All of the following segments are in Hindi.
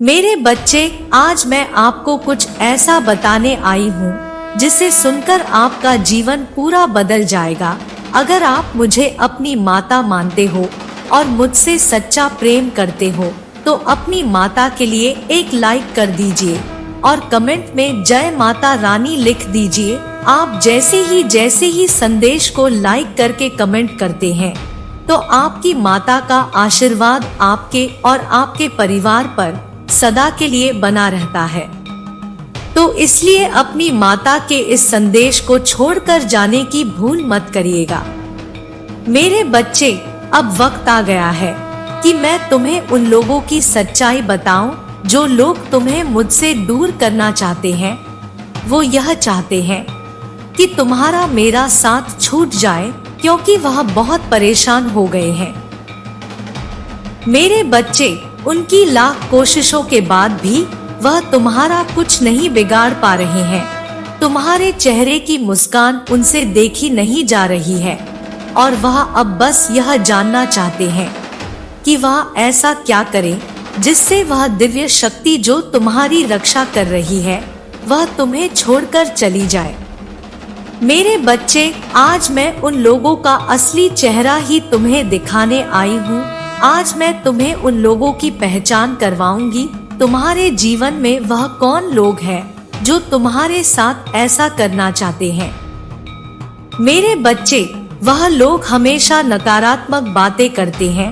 मेरे बच्चे, आज मैं आपको कुछ ऐसा बताने आई हूँ जिसे सुनकर आपका जीवन पूरा बदल जाएगा। अगर आप मुझे अपनी माता मानते हो और मुझसे सच्चा प्रेम करते हो तो अपनी माता के लिए एक लाइक कर दीजिए और कमेंट में जय माता रानी लिख दीजिए। आप जैसे ही संदेश को लाइक करके कमेंट करते हैं तो आपकी माता का आशीर्वाद आपके और आपके परिवार पर सदा के लिए बना रहता है। तो इसलिए अपनी माता के इस संदेश को छोड़कर जाने की भूल मत करिएगा। मेरे बच्चे, अब वक्त आ गया है कि मैं तुम्हें उन लोगों की सच्चाई बताऊं जो लोग तुम्हें मुझसे दूर करना चाहते हैं। वो यह चाहते हैं कि तुम्हारा मेरा साथ छूट जाए क्योंकि वह बहुत परेशान हो गए हैं। मेरे बच्चे, उनकी लाख कोशिशों के बाद भी वह तुम्हारा कुछ नहीं बिगाड़ पा रहे हैं। तुम्हारे चेहरे की मुस्कान उनसे देखी नहीं जा रही है और वह अब बस यह जानना चाहते हैं कि वह ऐसा क्या करे जिससे वह दिव्य शक्ति जो तुम्हारी रक्षा कर रही है वह तुम्हें छोड़कर चली जाए। मेरे बच्चे, आज मैं उन लोगों का असली चेहरा ही तुम्हें दिखाने आई हूँ। आज मैं तुम्हें उन लोगों की पहचान करवाऊंगी। तुम्हारे जीवन में वह कौन लोग हैं जो तुम्हारे साथ ऐसा करना चाहते हैं। मेरे बच्चे, वह लोग हमेशा नकारात्मक बातें करते हैं,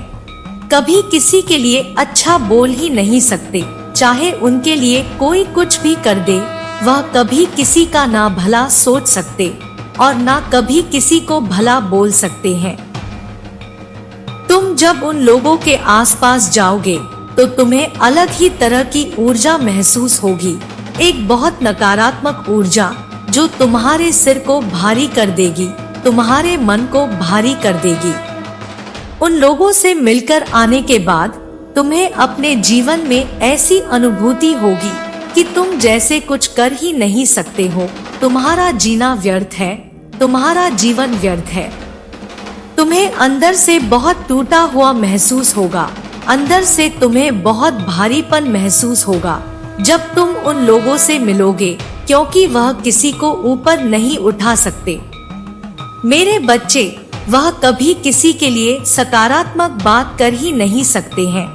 कभी किसी के लिए अच्छा बोल ही नहीं सकते। चाहे उनके लिए कोई कुछ भी कर दे, वह कभी किसी का ना भला सोच सकते और ना कभी किसी को भला बोल सकते हैं। तुम जब उन लोगों के आसपास जाओगे तो तुम्हें अलग ही तरह की ऊर्जा महसूस होगी, एक बहुत नकारात्मक ऊर्जा जो तुम्हारे सिर को भारी कर देगी, तुम्हारे मन को भारी कर देगी। उन लोगों से मिलकर आने के बाद तुम्हें अपने जीवन में ऐसी अनुभूति होगी कि तुम जैसे कुछ कर ही नहीं सकते हो। तुम्हारा जीना व्यर्थ है, तुम्हारा जीवन व्यर्थ है। तुम्हें अंदर से बहुत टूटा हुआ महसूस होगा, अंदर से तुम्हें बहुत भारीपन महसूस होगा जब तुम उन लोगों से मिलोगे, क्योंकि वह किसी को ऊपर नहीं उठा सकते। मेरे बच्चे, वह कभी किसी के लिए सकारात्मक बात कर ही नहीं सकते हैं।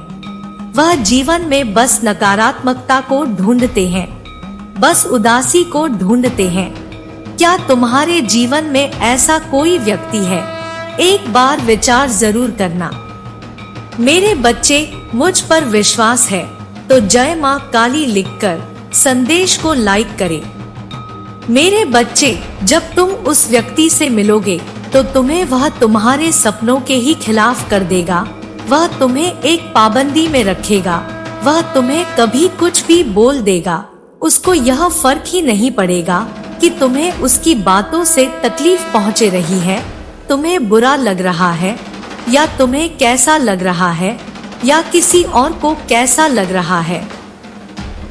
वह जीवन में बस नकारात्मकता को ढूंढते हैं, बस उदासी को ढूंढते हैं। क्या तुम्हारे जीवन में ऐसा कोई व्यक्ति है? एक बार विचार जरूर करना। मेरे बच्चे, मुझ पर विश्वास है तो जय मां काली लिखकर संदेश को लाइक करें। मेरे बच्चे, जब तुम उस व्यक्ति से मिलोगे तो तुम्हें वह तुम्हारे सपनों के ही खिलाफ कर देगा। वह तुम्हें एक पाबंदी में रखेगा, वह तुम्हें कभी कुछ भी बोल देगा। उसको यह फर्क ही नहीं पड़ेगा कि तुम्हें उसकी बातों से तकलीफ पहुंचे रही है, तुम्हें बुरा लग रहा है या तुम्हें कैसा लग रहा है या किसी और को कैसा लग रहा है।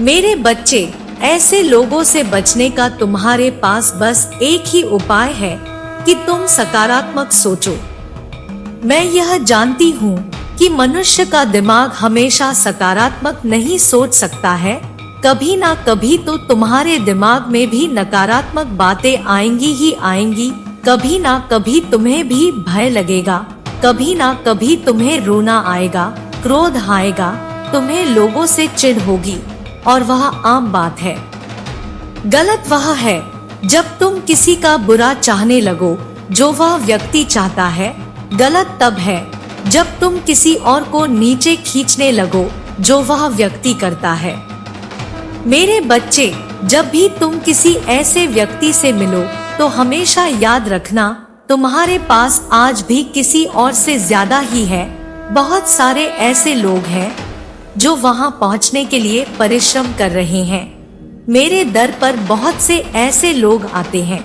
मेरे बच्चे, ऐसे लोगों से बचने का तुम्हारे पास बस एक ही उपाय है कि तुम सकारात्मक सोचो। मैं यह जानती हूँ कि मनुष्य का दिमाग हमेशा सकारात्मक नहीं सोच सकता है। कभी ना कभी तो तुम्हारे दिमाग में भी नकारात्मक बातें आएंगी ही आएंगी। कभी ना कभी तुम्हें भी भय लगेगा, कभी ना कभी तुम्हें रोना आएगा, क्रोध आएगा, तुम्हें लोगों से चिढ़ होगी और वह आम बात है। गलत वह है जब तुम किसी का बुरा चाहने लगो जो वह व्यक्ति चाहता है। गलत तब है जब तुम किसी और को नीचे खींचने लगो जो वह व्यक्ति करता है। मेरे बच्चे, जब भी तुम किसी ऐसे व्यक्ति से मिलो तो हमेशा याद रखना, तुम्हारे पास आज भी किसी और से ज्यादा ही है। बहुत सारे ऐसे लोग हैं जो वहां पहुंचने के लिए परिश्रम कर रहे हैं। मेरे दर पर बहुत से ऐसे लोग आते हैं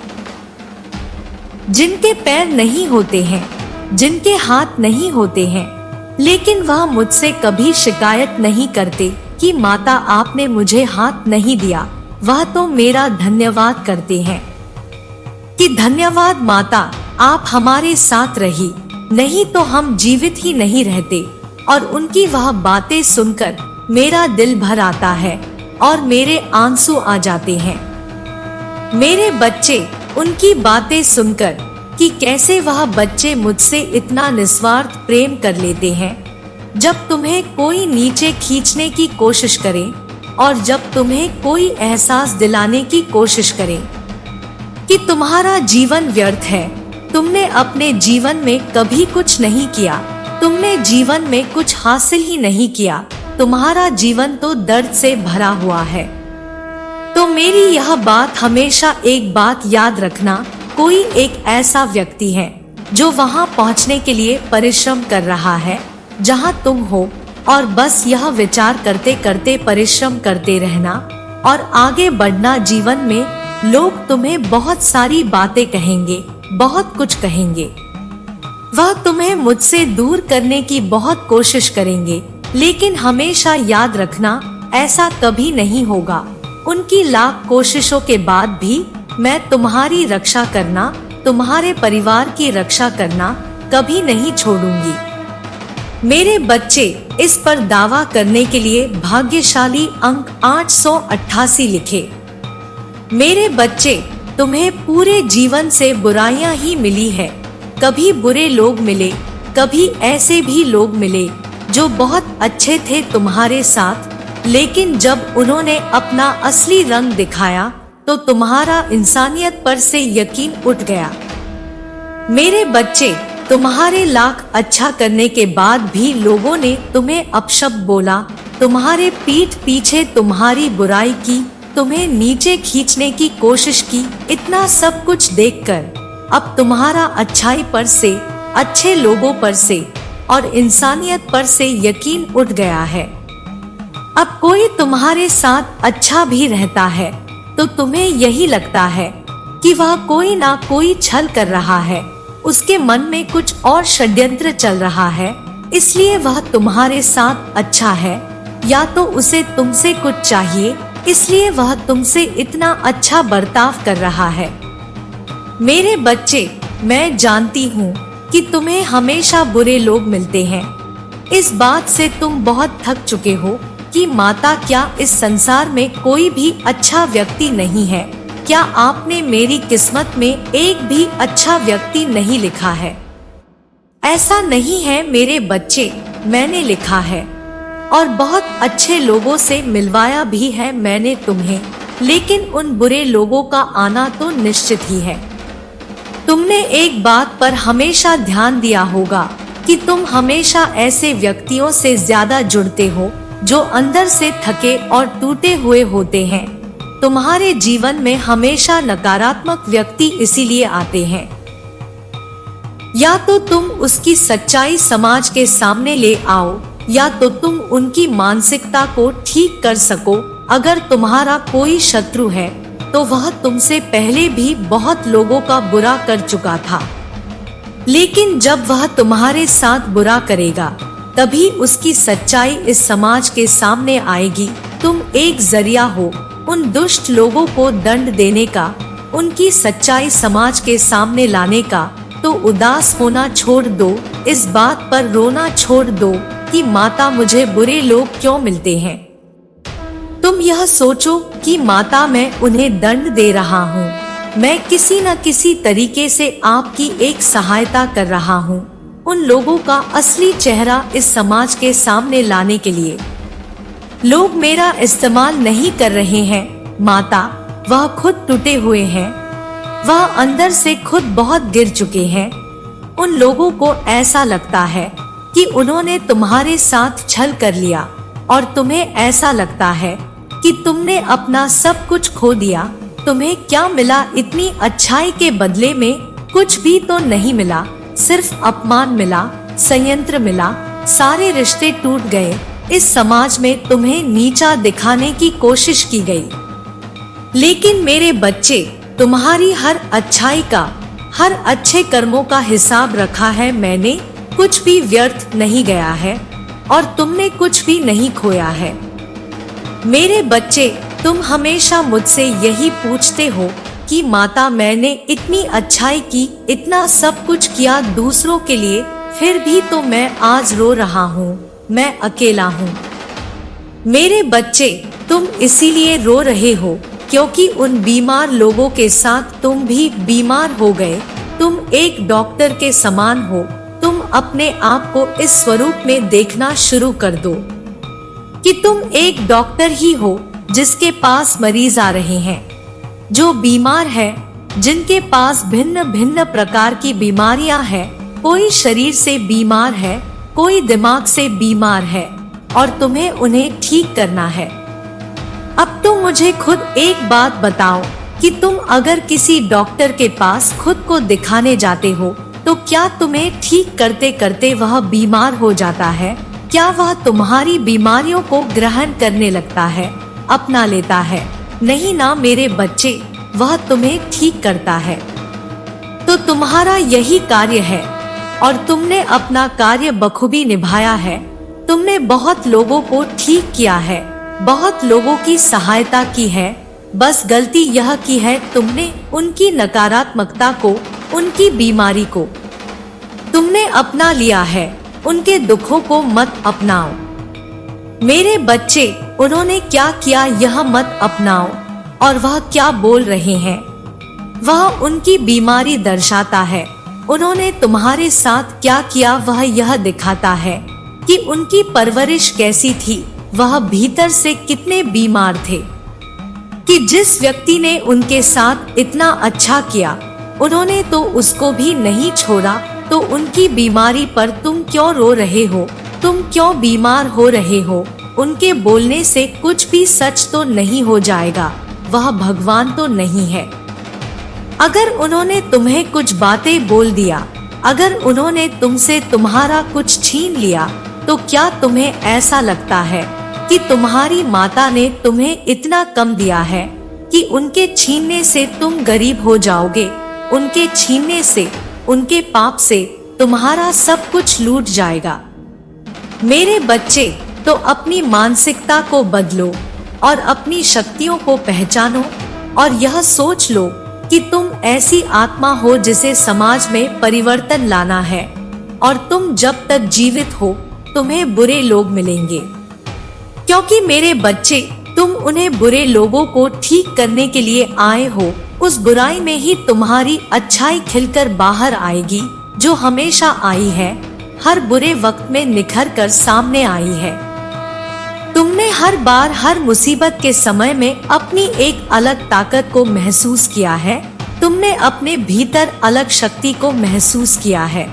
जिनके पैर नहीं होते हैं, जिनके हाथ नहीं होते हैं, लेकिन वह मुझसे कभी शिकायत नहीं करते कि माता आपने मुझे हाथ नहीं दिया। वह तो मेरा धन्यवाद करते हैं कि धन्यवाद माता, आप हमारे साथ रही, नहीं तो हम जीवित ही नहीं रहते। और उनकी वह बातें सुनकर मेरा दिल भर आता है और मेरे आंसू आ जाते हैं। मेरे बच्चे, उनकी बातें सुनकर कि कैसे वह बच्चे मुझसे इतना निस्वार्थ प्रेम कर लेते हैं। जब तुम्हें कोई नीचे खींचने की कोशिश करे और जब तुम्हें कोई एहसास दिलाने की कोशिश करे कि तुम्हारा जीवन व्यर्थ है, तुमने अपने जीवन में कभी कुछ नहीं किया, तुमने जीवन में कुछ हासिल ही नहीं किया, तुम्हारा जीवन तो दर्द से भरा हुआ है, तो मेरी यह बात हमेशा एक बात याद रखना, कोई एक ऐसा व्यक्ति है जो वहां पहुंचने के लिए परिश्रम कर रहा है जहां तुम हो, और बस यह विचार करते करते परिश्रम करते रहना और आगे बढ़ना। जीवन में लोग तुम्हें बहुत सारी बातें कहेंगे, बहुत कुछ कहेंगे, वह तुम्हें मुझसे दूर करने की बहुत कोशिश करेंगे, लेकिन हमेशा याद रखना ऐसा कभी नहीं होगा। उनकी लाख कोशिशों के बाद भी मैं तुम्हारी रक्षा करना, तुम्हारे परिवार की रक्षा करना कभी नहीं छोड़ूंगी। मेरे बच्चे, इस पर दावा करने के लिए भाग्यशाली अंक 888 लिखे। मेरे बच्चे, तुम्हें पूरे जीवन से बुराइयां ही मिली है। कभी बुरे लोग मिले, कभी ऐसे भी लोग मिले जो बहुत अच्छे थे तुम्हारे साथ, लेकिन जब उन्होंने अपना असली रंग दिखाया तो तुम्हारा इंसानियत पर से यकीन उठ गया। मेरे बच्चे, तुम्हारे लाख अच्छा करने के बाद भी लोगों ने तुम्हें अपशब्द बोला, तुम्हारे पीठ पीछे तुम्हारी बुराई की, तुम्हें नीचे खींचने की कोशिश की। इतना सब कुछ देखकर अब तुम्हारा अच्छाई पर से, अच्छे लोगों पर से और इंसानियत पर से यकीन उठ गया है। अब कोई तुम्हारे साथ अच्छा भी रहता है तो तुम्हें यही लगता है कि वह कोई ना कोई छल कर रहा है, उसके मन में कुछ और षड्यंत्र चल रहा है, इसलिए वह तुम्हारे साथ अच्छा है, या तो उसे तुमसे कुछ चाहिए, इसलिए वह तुमसे इतना अच्छा बर्ताव कर रहा है। मेरे बच्चे, मैं जानती हूँ कि तुम्हें हमेशा बुरे लोग मिलते हैं। इस बात से तुम बहुत थक चुके हो कि माता, क्या इस संसार में कोई भी अच्छा व्यक्ति नहीं है? क्या आपने मेरी किस्मत में एक भी अच्छा व्यक्ति नहीं लिखा है? ऐसा नहीं है मेरे बच्चे, मैंने लिखा है और बहुत अच्छे लोगों से मिलवाया भी है मैंने तुम्हें, लेकिन उन बुरे लोगों का आना तो निश्चित ही है। तुमने एक बात पर हमेशा ध्यान दिया होगा कि तुम हमेशा ऐसे व्यक्तियों से ज्यादा जुड़ते हो जो अंदर से थके और टूटे हुए होते हैं। तुम्हारे जीवन में हमेशा नकारात्मक व्यक्ति इसीलिए आते हैं, या तो तुम उसकी सच्चाई समाज के सामने ले आओ, या तो तुम उनकी मानसिकता को ठीक कर सको। अगर तुम्हारा कोई शत्रु है तो वह तुमसे पहले भी बहुत लोगों का बुरा कर चुका था, लेकिन जब वह तुम्हारे साथ बुरा करेगा तभी उसकी सच्चाई इस समाज के सामने आएगी। तुम एक जरिया हो उन दुष्ट लोगों को दंड देने का, उनकी सच्चाई समाज के सामने लाने का। तो उदास होना छोड़ दो, इस बात पर रोना छोड़ दो कि माता, मुझे बुरे लोग क्यों मिलते हैं। तुम यह सोचो कि माता, मैं उन्हें दंड दे रहा हूँ, मैं किसी न किसी तरीके से आपकी एक सहायता कर रहा हूँ, उन लोगों का असली चेहरा इस समाज के सामने लाने के लिए। लोग मेरा इस्तेमाल नहीं कर रहे हैं माता, वह खुद टूटे हुए हैं, वह अंदर से खुद बहुत गिर चुके हैं। उन लोगों को ऐसा लगता है कि उन्होंने तुम्हारे साथ छल कर लिया और तुम्हें ऐसा लगता है कि तुमने अपना सब कुछ खो दिया। तुम्हें क्या मिला इतनी अच्छाई के बदले में? कुछ भी तो नहीं मिला, सिर्फ अपमान मिला, संयंत्र मिला, सारे रिश्ते टूट गए। इस समाज में तुम्हें नीचा दिखाने की कोशिश की गई, लेकिन मेरे बच्चे, तुम्हारी हर अच्छाई का, हर अच्छे कर्मों का हिसाब रखा है मैंने। कुछ भी व्यर्थ नहीं गया है और तुमने कुछ भी नहीं खोया है। मेरे बच्चे, तुम हमेशा मुझसे यही पूछते हो कि माता, मैंने इतनी अच्छाई की, इतना सब कुछ किया दूसरों के लिए, फिर भी तो मैं आज रो रहा हूँ, मैं अकेला हूँ। मेरे बच्चे, तुम इसीलिए रो रहे हो क्योंकि उन बीमार लोगों के साथ तुम भी बीमार हो गए। तुम एक डॉक्टर के समान हो। तुम अपने आप को इस स्वरूप में देखना शुरू कर दो कि तुम एक डॉक्टर ही हो जिसके पास मरीज आ रहे हैं जो बीमार है, जिनके पास भिन्न भिन्न प्रकार की बीमारियां हैं। कोई शरीर से बीमार है, कोई दिमाग से बीमार है और तुम्हें उन्हें ठीक करना है। अब तुम मुझे खुद एक बात बताओ कि तुम अगर किसी डॉक्टर के पास खुद को दिखाने जाते हो तो क्या तुम्हें ठीक करते करते वह बीमार हो जाता है? क्या वह तुम्हारी बीमारियों को ग्रहण करने लगता है, अपना लेता है? नहीं ना मेरे बच्चे, वह तुम्हें ठीक करता है। तो तुम्हारा यही कार्य है और तुमने अपना कार्य बखूबी निभाया है। तुमने बहुत लोगों को ठीक किया है, बहुत लोगों की सहायता की है। बस गलती यह की है तुमने उनकी नकारात्मकता को, उनकी बीमारी को तुमने अपना लिया है। उनके दुखों को मत अपनाओ मेरे बच्चे। उन्होंने क्या किया यह मत अपनाओ। और वह क्या बोल रहे हैं वह उनकी बीमारी दर्शाता है। उन्होंने तुम्हारे साथ क्या किया वह यह दिखाता है कि उनकी परवरिश कैसी थी, वह भीतर से कितने बीमार थे। कि जिस व्यक्ति ने उनके साथ इतना अच्छा किया, उन्होंने तो उसको भी नहीं छोड़ा। तो उनकी बीमारी पर तुम क्यों रो रहे हो? तुम क्यों बीमार हो रहे हो? उनके बोलने से कुछ भी सच तो नहीं हो जाएगा। वह भगवान तो नहीं है। अगर उन्होंने तुम्हें कुछ बातें बोल दिया, अगर उन्होंने तुमसे तुम्हारा कुछ छीन लिया, तो क्या तुम्हें ऐसा लगता है कि तुम्हारी माता ने तुम्हें इतना कम दिया है कि उनके छीनने से तुम गरीब हो जाओगे? उनके छीनने से, उनके पाप से तुम्हारा सब कुछ लूट जाएगा। मेरे बच्चे, तो अपनी मानसिकता को बदलो और अपनी शक्तियों को पहचानो और यह सोच लो कि तुम ऐसी आत्मा हो जिसे समाज में परिवर्तन लाना है। और तुम जब तक जीवित हो तुम्हें बुरे लोग मिलेंगे, क्योंकि मेरे बच्चे तुम उन्हें बुरे लोगों को ठीक करने के लिए आए हो। उस बुराई में ही तुम्हारी अच्छाई खिलकर बाहर आएगी जो हमेशा आई है, हर बुरे वक्त में निखर कर सामने आई है। तुमने हर बार हर मुसीबत के समय में अपनी एक अलग ताकत को महसूस किया है। तुमने अपने भीतर अलग शक्ति को महसूस किया है।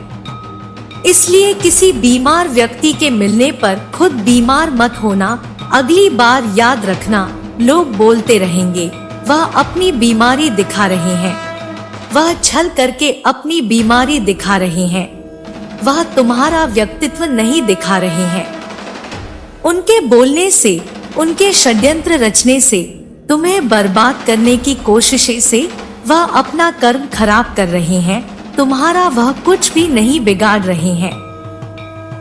इसलिए किसी बीमार व्यक्ति के मिलने पर खुद बीमार मत होना। अगली बार याद रखना, लोग बोलते रहेंगे वह अपनी बीमारी दिखा रहे हैं, वह छल करके अपनी बीमारी दिखा रहे हैं, वह तुम्हारा व्यक्तित्व नहीं दिखा रहे हैं। उनके बोलने से, उनके षड्यंत्र रचने से, तुम्हें बर्बाद करने की कोशिशें से वह अपना कर्म खराब कर रहे हैं। तुम्हारा वह कुछ भी नहीं बिगाड़ रहे हैं।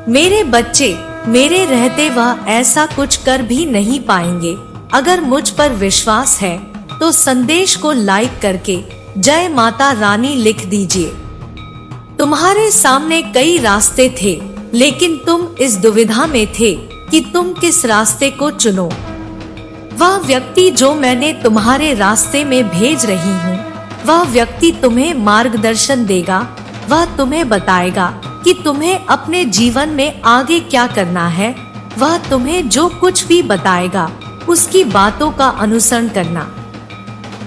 मेरे बच्चे, मेरे रहते वह ऐसा कुछ कर भी नहीं पाएंगे। अगर मुझ पर विश्वास है तो संदेश को लाइक करके जय माता रानी लिख दीजिए। तुम्हारे सामने कई रास्ते थे, लेकिन तुम इस दुविधा में थे कि तुम किस रास्ते को चुनो। वह व्यक्ति जो मैंने तुम्हारे रास्ते में भेज रही हूँ, वह व्यक्ति तुम्हें मार्गदर्शन देगा। वह तुम्हें बताएगा कि तुम्हें अपने जीवन में आगे क्या करना है। वह तुम्हें जो कुछ भी बताएगा उसकी बातों का अनुसरण करना,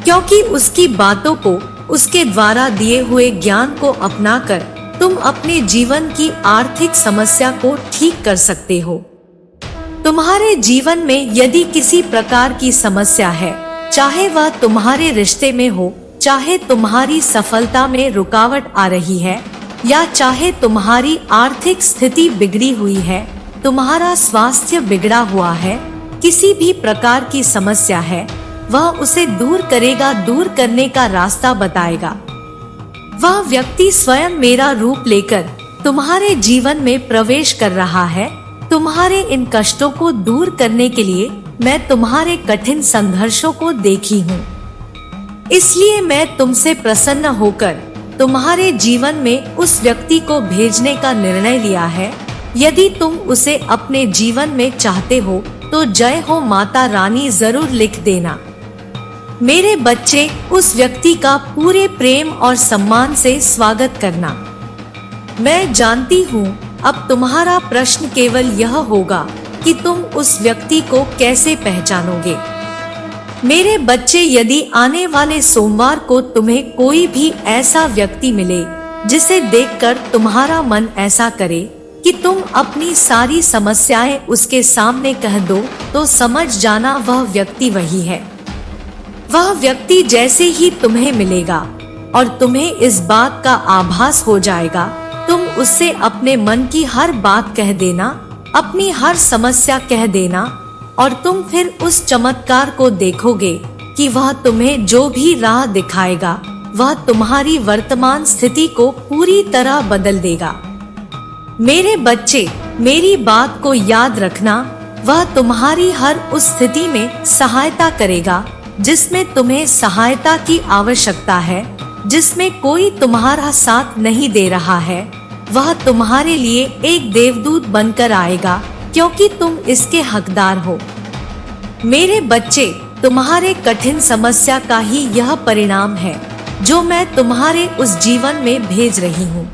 क्योंकि उसकी बातों को, उसके द्वारा दिए हुए ज्ञान को अपनाकर तुम अपने जीवन की आर्थिक समस्या को ठीक कर सकते हो। तुम्हारे जीवन में यदि किसी प्रकार की समस्या है, चाहे वह तुम्हारे रिश्ते में हो, चाहे तुम्हारी सफलता में रुकावट आ रही है, या चाहे तुम्हारी आर्थिक स्थिति बिगड़ी हुई है, तुम्हारा स्वास्थ्य बिगड़ा हुआ है, किसी भी प्रकार की समस्या है, वह उसे दूर करेगा, दूर करने का रास्ता बताएगा। वह व्यक्ति स्वयं मेरा रूप लेकर तुम्हारे जीवन में प्रवेश कर रहा है। तुम्हारे इन कष्टों को दूर करने के लिए मैं तुम्हारे कठिन संघर्षों को देखी हूँ, इसलिए मैं तुमसे प्रसन्न होकर तुम्हारे जीवन में उस व्यक्ति को भेजने का निर्णय लिया है। यदि तुम उसे अपने जीवन में चाहते हो तो जय हो माता रानी जरूर लिख देना। मेरे बच्चे, उस व्यक्ति का पूरे प्रेम और सम्मान से स्वागत करना। मैं जानती हूँ अब तुम्हारा प्रश्न केवल यह होगा कि तुम उस व्यक्ति को कैसे पहचानोगे। मेरे बच्चे, यदि आने वाले सोमवार को तुम्हें कोई भी ऐसा व्यक्ति मिले जिसे देखकर तुम्हारा मन ऐसा करे कि तुम अपनी सारी समस्याएं उसके सामने कह दो, तो समझ जाना वह व्यक्ति वही है। वह व्यक्ति जैसे ही तुम्हें मिलेगा और तुम्हें इस बात का आभास हो जाएगा, तुम उससे अपने मन की हर बात कह देना, अपनी हर समस्या कह देना, और तुम फिर उस चमत्कार को देखोगे कि वह तुम्हें जो भी राह दिखाएगा वह तुम्हारी वर्तमान स्थिति को पूरी तरह बदल देगा। मेरे बच्चे, मेरी बात को याद रखना, वह तुम्हारी हर उस स्थिति में सहायता करेगा जिसमें तुम्हें सहायता की आवश्यकता है, जिसमें कोई तुम्हारा साथ नहीं दे रहा है। वह तुम्हारे लिए एक देवदूत बनकर आएगा, क्योंकि तुम इसके हकदार हो। मेरे बच्चे, तुम्हारे कठिन समस्या का ही यह परिणाम है जो मैं तुम्हारे उस जीवन में भेज रही हूँ।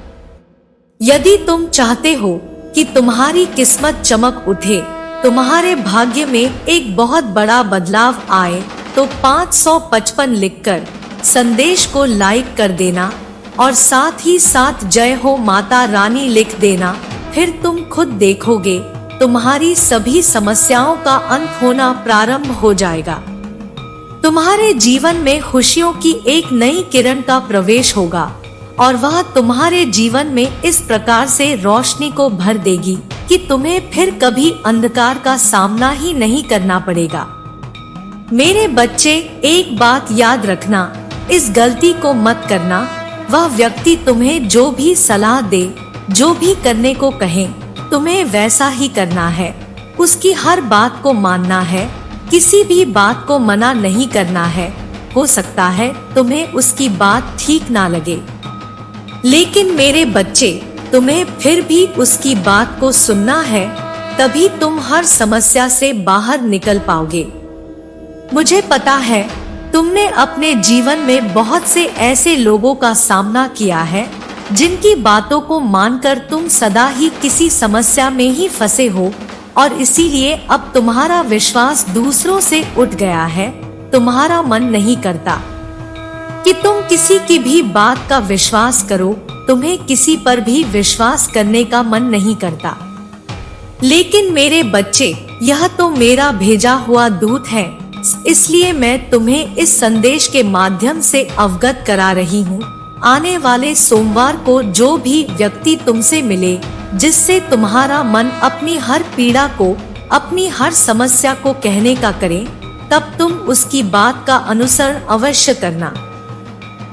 यदि तुम चाहते हो कि तुम्हारी किस्मत चमक उठे, तुम्हारे भाग्य में एक बहुत बड़ा बदलाव आए, तो 555 लिखकर संदेश को लाइक कर देना और साथ ही साथ जय हो माता रानी लिख देना। फिर तुम खुद देखोगे तुम्हारी सभी समस्याओं का अंत होना प्रारंभ हो जाएगा। तुम्हारे जीवन में खुशियों की एक नई किरण का प्रवेश होगा और वह तुम्हारे जीवन में इस प्रकार से रोशनी को भर देगी कि तुम्हें फिर कभी अंधकार का सामना ही नहीं करना पड़ेगा। मेरे बच्चे, एक बात याद रखना, इस गलती को मत करना। वह व्यक्ति तुम्हें जो भी सलाह दे, जो भी करने को कहे, तुम्हें वैसा ही करना है। उसकी हर बात को मानना है, किसी भी बात को मना नहीं करना है। हो सकता है तुम्हें उसकी बात ठीक ना लगे, लेकिन मेरे बच्चे, तुम्हें फिर भी उसकी बात को सुनना है, तभी तुम हर समस्या से बाहर निकल पाओगे। मुझे पता है तुमने अपने जीवन में बहुत से ऐसे लोगों का सामना किया है जिनकी बातों को मानकर तुम सदा ही किसी समस्या में ही फंसे हो, और इसीलिए अब तुम्हारा विश्वास दूसरों से उठ गया है। तुम्हारा मन नहीं करता कि तुम किसी की भी बात का विश्वास करो, तुम्हें किसी पर भी विश्वास करने का मन नहीं करता। लेकिन मेरे बच्चे, यह तो मेरा भेजा हुआ दूत है, इसलिए मैं तुम्हें इस संदेश के माध्यम से अवगत करा रही हूँ। आने वाले सोमवार को जो भी व्यक्ति तुमसे मिले, जिससे तुम्हारा मन अपनी हर पीड़ा को, अपनी हर समस्या को कहने का करे, तब तुम उसकी बात का अनुसरण अवश्य करना।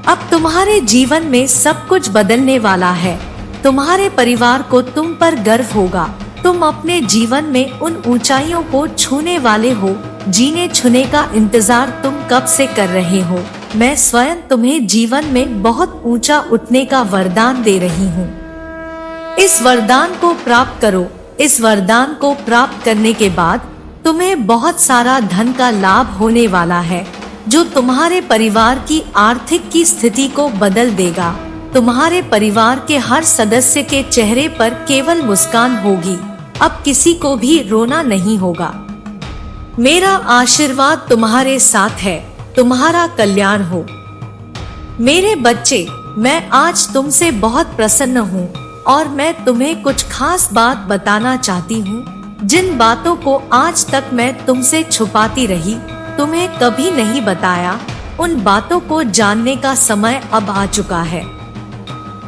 अब तुम्हारे जीवन में सब कुछ बदलने वाला है। तुम्हारे परिवार को तुम पर गर्व होगा। तुम अपने जीवन में उन ऊंचाइयों को छूने वाले हो, जीने छूने का इंतजार तुम कब से कर रहे हो। मैं स्वयं तुम्हें जीवन में बहुत ऊंचा उठने का वरदान दे रही हूँ। इस वरदान को प्राप्त करो। इस वरदान को प्राप्त करने के बाद तुम्हें बहुत सारा धन का लाभ होने वाला है, जो तुम्हारे परिवार की आर्थिक की स्थिति को बदल देगा। तुम्हारे परिवार के हर सदस्य के चेहरे पर केवल मुस्कान होगी। अब किसी को भी रोना नहीं होगा। मेरा आशीर्वाद तुम्हारे साथ है। तुम्हारा कल्याण हो। मेरे बच्चे, मैं आज तुमसे बहुत प्रसन्न हूँ और मैं तुम्हें कुछ खास बात बताना चाहती हूँ, जिन बातों को आज तक मैं तुमसे छुपाती रही, तुम्हें कभी नहीं बताया। उन बातों को जानने का समय अब आ चुका है,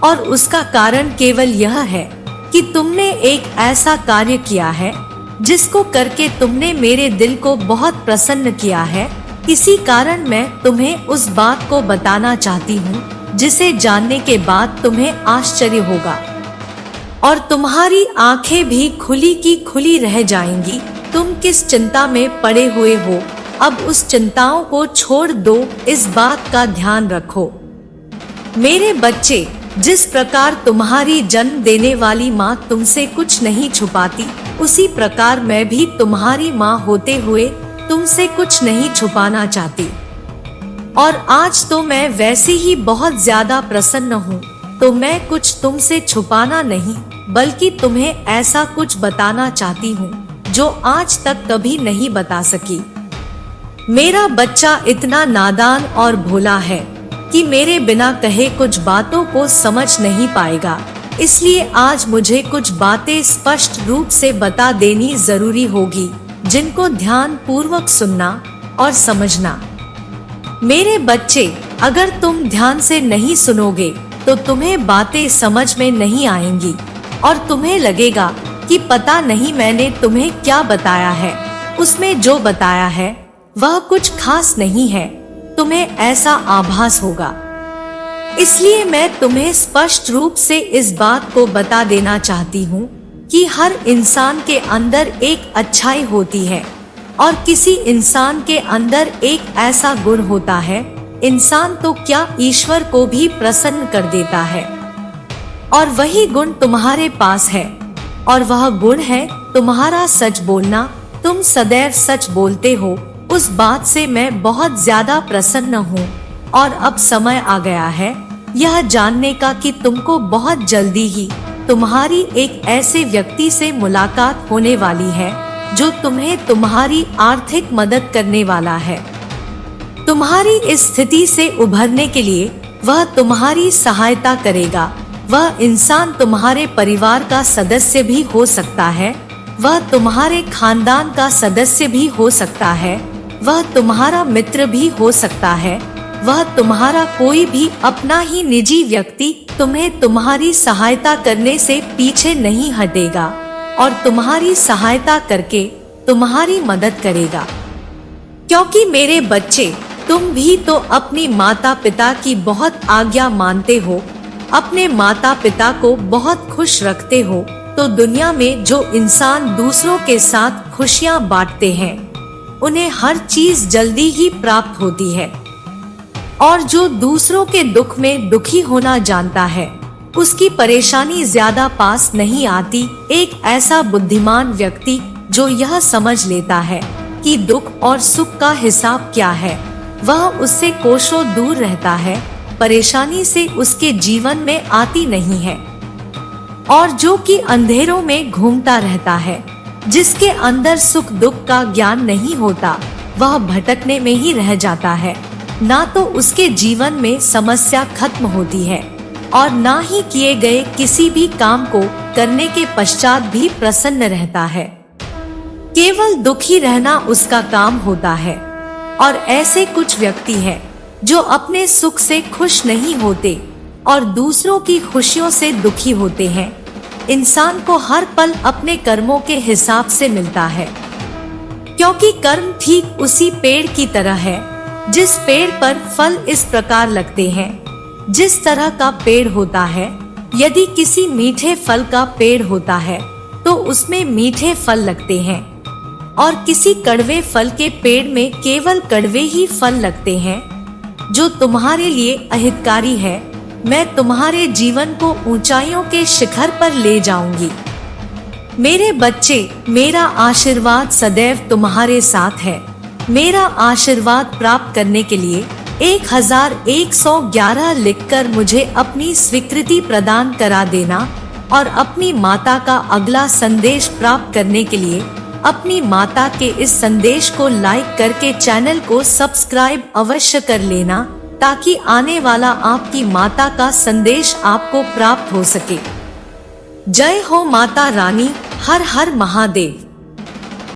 और उसका कारण केवल यह है कि तुमने एक ऐसा कार्य किया है जिसको करके तुमने मेरे दिल को बहुत प्रसन्न किया है। इसी कारण मैं तुम्हें उस बात को बताना चाहती हूँ जिसे जानने के बाद तुम्हें आश्चर्य होगा और तुम्हारी आंखें भी खुली की खुली रह जाएंगी। तुम किस चिंता में पड़े हुए हो, अब उस चिंताओं को छोड़ दो। इस बात का ध्यान रखो। मेरे बच्चे, जिस प्रकार तुम्हारी जन्म देने वाली माँ तुमसे कुछ नहीं छुपाती, उसी प्रकार मैं भी तुम्हारी माँ होते हुए तुमसे कुछ नहीं छुपाना चाहती। और आज तो मैं वैसे ही बहुत ज्यादा प्रसन्न हूँ, तो मैं कुछ तुमसे छुपाना नहीं बल्कि तुम्हें ऐसा कुछ बताना चाहती हूँ जो आज तक कभी नहीं बता सकी। मेरा बच्चा इतना नादान और भोला है कि मेरे बिना कहे कुछ बातों को समझ नहीं पाएगा, इसलिए आज मुझे कुछ बातें स्पष्ट रूप से बता देनी जरूरी होगी, जिनको ध्यान पूर्वक सुनना और समझना। मेरे बच्चे, अगर तुम ध्यान से नहीं सुनोगे तो तुम्हें बातें समझ में नहीं आएंगी और तुम्हें लगेगा कि पता नहीं मैंने तुम्हें क्या बताया है, उसमें जो बताया है वह कुछ खास नहीं है, तुम्हें ऐसा आभास होगा। इसलिए मैं तुम्हें स्पष्ट रूप से इस बात को बता देना चाहती हूँ कि हर इंसान के अंदर एक अच्छाई होती है और किसी इंसान के अंदर एक ऐसा गुण होता है, इंसान तो क्या ईश्वर को भी प्रसन्न कर देता है। और वही गुण तुम्हारे पास है और वह गुण है तुम्हारा सच बोलना। तुम सदैव सच बोलते हो, उस बात से मैं बहुत ज्यादा प्रसन्न हूँ। और अब समय आ गया है यह जानने का कि तुमको बहुत जल्दी ही तुम्हारी एक ऐसे व्यक्ति से मुलाकात होने वाली है जो तुम्हें तुम्हारी आर्थिक मदद करने वाला है। तुम्हारी इस स्थिति से उभरने के लिए वह तुम्हारी सहायता करेगा। वह इंसान तुम्हारे परिवार का सदस्य भी हो सकता है, वह तुम्हारे खानदान का सदस्य भी हो सकता है, वह तुम्हारा मित्र भी हो सकता है, वह तुम्हारा कोई भी अपना ही निजी व्यक्ति तुम्हें तुम्हारी सहायता करने से पीछे नहीं हटेगा और तुम्हारी सहायता करके तुम्हारी मदद करेगा। क्योंकि मेरे बच्चे, तुम भी तो अपनी माता पिता की बहुत आज्ञा मानते हो, अपने माता पिता को बहुत खुश रखते हो, तो दुनिया में जो इंसान दूसरों के साथ खुशियां बांटते हैं उन्हें हर चीज जल्दी ही प्राप्त होती है। और जो दूसरों के दुख में दुखी होना जानता है उसकी परेशानी ज्यादा पास नहीं आती। एक ऐसा बुद्धिमान व्यक्ति जो यह समझ लेता है कि दुख और सुख का हिसाब क्या है, वह उससे कोसों दूर रहता है, परेशानी से उसके जीवन में आती नहीं है। और जो कि अंधेरों में घूमता रहता है, जिसके अंदर सुख दुख का ज्ञान नहीं होता, वह भटकने में ही रह जाता है। ना तो उसके जीवन में समस्या खत्म होती है और ना ही किए गए किसी भी काम को करने के पश्चात भी प्रसन्न रहता है। केवल दुखी रहना उसका काम होता है। और ऐसे कुछ व्यक्ति हैं जो अपने सुख से खुश नहीं होते और दूसरों की खुशियों से दुखी होते हैं। इंसान को हर पल अपने कर्मों के हिसाब से मिलता है, क्योंकि कर्म ठीक उसी पेड़ की तरह है जिस पेड़ पर फल इस प्रकार लगते हैं। जिस तरह का पेड़ होता है, यदि किसी मीठे फल का पेड़ होता है तो उसमें मीठे फल लगते हैं, और किसी कड़वे फल के पेड़ में केवल कड़वे ही फल लगते हैं, जो तुम्हारे लिए अहितकारी है। मैं तुम्हारे जीवन को ऊंचाइयों के शिखर पर ले जाऊंगी। मेरे बच्चे, मेरा आशीर्वाद सदैव तुम्हारे साथ है। मेरा आशीर्वाद प्राप्त करने के लिए 1111 लिखकर मुझे अपनी स्वीकृति प्रदान करा देना और अपनी माता का अगला संदेश प्राप्त करने के लिए अपनी माता के इस संदेश को लाइक करके चैनल को सब्सक्राइब अवश्य कर लेना, ताकि आने वाला आपकी माता का संदेश आपको प्राप्त हो सके। जय हो माता रानी। हर हर महादेव।